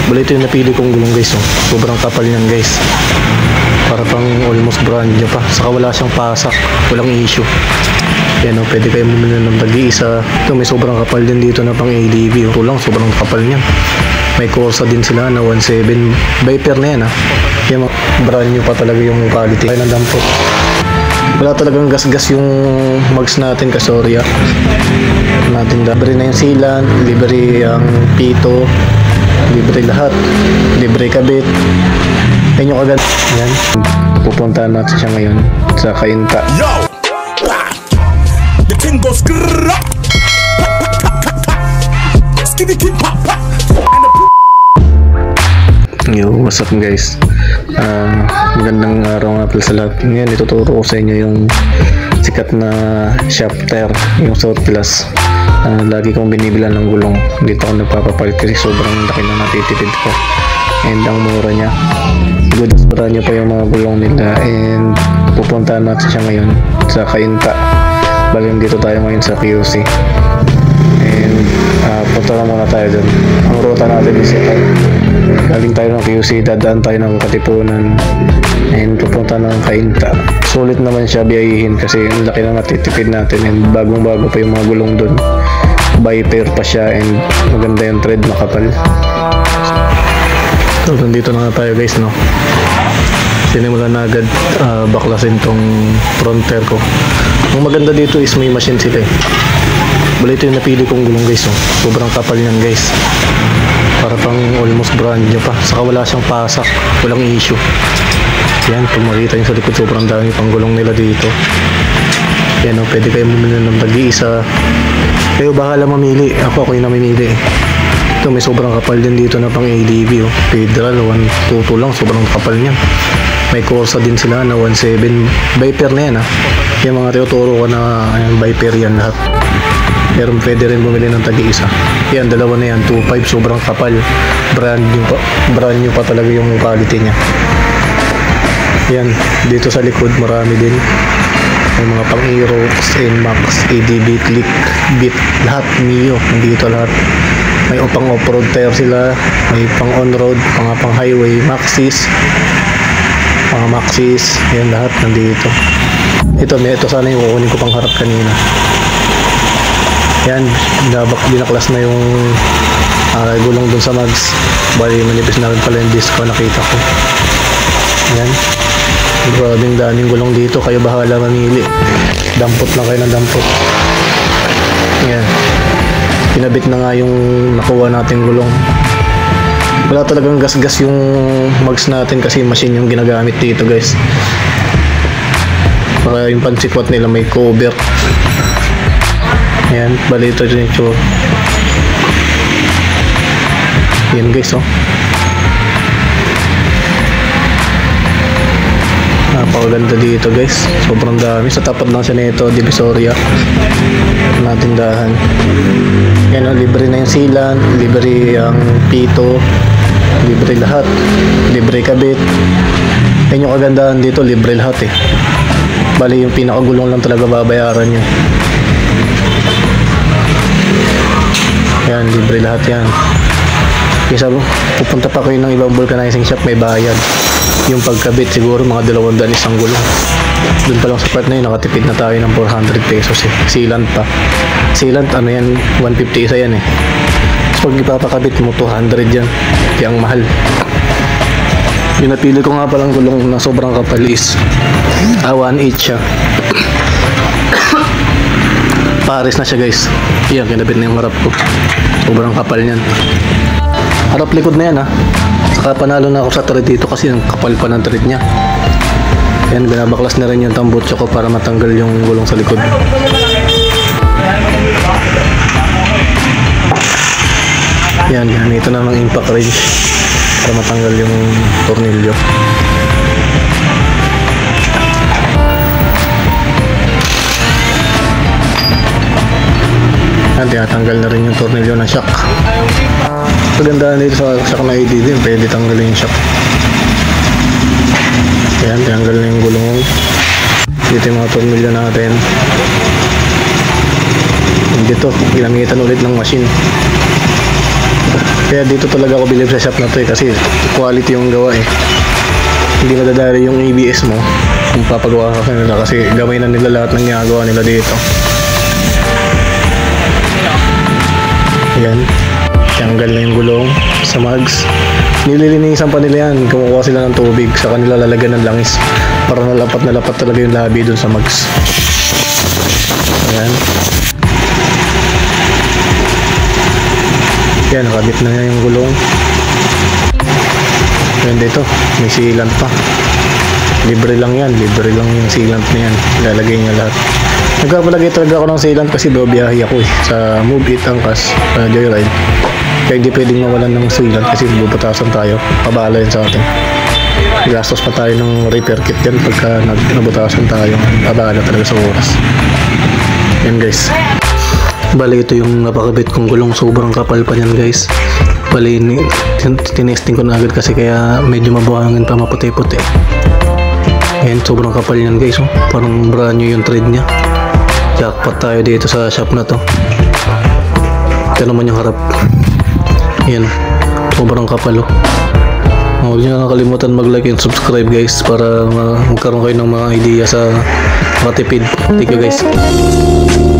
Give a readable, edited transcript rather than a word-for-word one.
Bali ito yung napili kong gulong guys, oh. Sobrang kapal niyan guys. Para pang almost brand new pa. Saka wala siyang pasak, walang issue. Yan, oh, pwede kayo bumili ng tag-iisa. Ito may sobrang kapal din dito na pang ADB, oh. Ito lang, sobrang kapal niyan. May Corsa din sila na 1.7 Viper na yan, ah. Yung brand new pa talaga yung quality. Kaya ng dampot. Wala talagang gas-gas yung mags natin, kasorya natin. Libre na yung sealant, libre ang pito, libre lahat, libre kabit. Yan yung agad. Yan, pupuntahan natin siya ngayon sa Cainta. Yo! The king goes skitty keep pop pop. Yo, what's up guys? Magandang araw nga pala sa lahat. Ngayon ituturo ko sa inyo yung sikat na shafter, yung South Plus. Lagi kong binibilan ng gulong. Dito ako nagpapapalit kasi sobrang laki na natitipid ko. And ang mura niya. Good as brand new pa yung mga gulong nila. And pupuntahan natin siya ngayon sa Cainta. Bali dito tayo ngayon sa QC. And punta na muna tayo dun. Ang ruta natin is ito. Galing tayo ng QC, dadaan tayo ng Katipunan, and pupunta ng Cainta. Sulit naman siya biyahihin kasi ang laki na natitipid natin, and bagong bago pa yung mga gulong dun. Viper pa siya, and maganda yung tread, makapal. So nandito na tayo guys, no? Sinimulan na agad baklasin tong fronter ko. Ang maganda dito is may machine sila eh. Bali ito yung napili kong gulong guys, oh. Sobrang kapal yan guys. Para pang almost brand new pa. Saka wala siyang pasak, walang issue. Yan, kung makita nyo sa likod, sobrang dami pang gulong nila dito. Yan, oh, pwede kayo bumili ng tag-iisa. Kayo bahala mamili. Ako yung namimili. Ito may sobrang kapal din dito na pang ADB, oh. Federal 122 lang, sobrang kapal niyan. May Corsa din sila na 1.7 Viper na yan, ah. Yung mga tinuturo ko na ayan, Viper yan lahat. Pero pwede rin bumili ng tag-iisa. Yan, dalawa na yan, 2.5, sobrang kapal. Brand new pa talaga yung quality niya. Yan, dito sa likod marami din. May mga pang Aero, NMAX, ADB, Click, Bit, lahat Mio, nandito lahat. May pang off-road tire sila, may pang on-road, pang highway, Maxis, mga Maxis, yan lahat nandito. Ito sana yung kukunin ko pang harap kanina. Yan, binaklas na yung gulong dun sa mags. Bali, manipis na rin pala yung disco, nakita ko. Yan. Grabing daming gulong dito, kayo bahala mamili. Dampot lang kayo ng dampot. Yan. Pinabit na nga yung nakuha natin gulong. Wala talagang gas-gas yung mags natin kasi machine yung ginagamit dito guys. Para yung pansikwat nila may cover. Ayan, bali ito yung itsura. Yan guys, oh. Napakaganda dito guys. Sobrang dami. Sa tapat lang siya nito, Divisoria. Natindahan. Yan, oh, libre na yung sealant, libre ang pito, libre lahat, libre kabit. Yan yung kagandahan dito, libre lahat eh. Bali yung pinakagulong lang talaga babayaran nyo. Yan, libre lahat yan. Kaya pupunta pa kayo ng ibang vulcanizing shop, may bayad. Yung pagkabit siguro mga 200 isang gulong. Doon pa lang sa part na yun, nakatipid na tayo ng 400 pesos eh. Sealant pa. Sealant, ano yan, 150 isa yan eh. So pag ipapakabit mo, 200 yan. Kaya ang mahal. Yung napili ko nga palang gulong na sobrang kapal is 1.8 siya. Pares na siya guys. Yan, kinabit na yung harap ko. Sobrang kapal niyan. Harap likod na yan ha. Saka panalo na ako sa thread dito kasi ang kapal pa ng thread niya. Yan, binabaklas na rin yung tambutso ko para matanggal yung gulong sa likod. Yan, ganito na ng impact wrench para matanggal yung tornilyo. Yan, tinatanggal na rin yung tornilyo ng shock. Pagandaan dito sa shock na ADB, pwede tanggalin yung shock. Yan, tinanggal na yung gulong. Dito yung mga tornilyo natin. Dito, ginamitan ulit ng machine. Kaya dito talaga ako bilib sa shop na to kasi quality yung gawa Hindi nadadari yung ABS mo kung papagawa ka nila kasi gamay na nila lahat ng ginagawa nila dito. Ayan. Tanggal na yung gulong sa mags. Nililinisan pa nila yan. Kumukuha sila ng tubig sa kanila lalagyan ng langis para nalapat talaga yung labi dun sa mags. Ayan. Yan, nakabit na niya yung gulong. Ayan dito, may sealant pa. Libre lang yan, libre lang yung sealant na yan. Lalagay niya lahat. Nagpapalagay talaga ako ng sealant kasi biyahe ako sa Move It Angkas, Joyride. Kaya hindi pwedeng mawalan ng sealant kasi bubutasan tayo. Pabala yun sa atin. Gastos pa tayo ng repair kit yan pagka nabutasan tayo. Pabala talaga sa oras. Yan guys. Bali ito yung napakabit kong gulong, sobrang kapal pa yan guys. Bali tinesting ko na agad kasi kaya medyo mabuhangin pa, maputi-puti. Ayan, sobrang kapal yan guys Parang brand new yung thread nya. Jackpot tayo dito sa shop na to. Ito naman yung harap. Ayan, sobrang kapal Huwag nyo nakalimutan mag-like and subscribe guys para magkaroon kayo ng mga idea sa matipid. Thank you guys.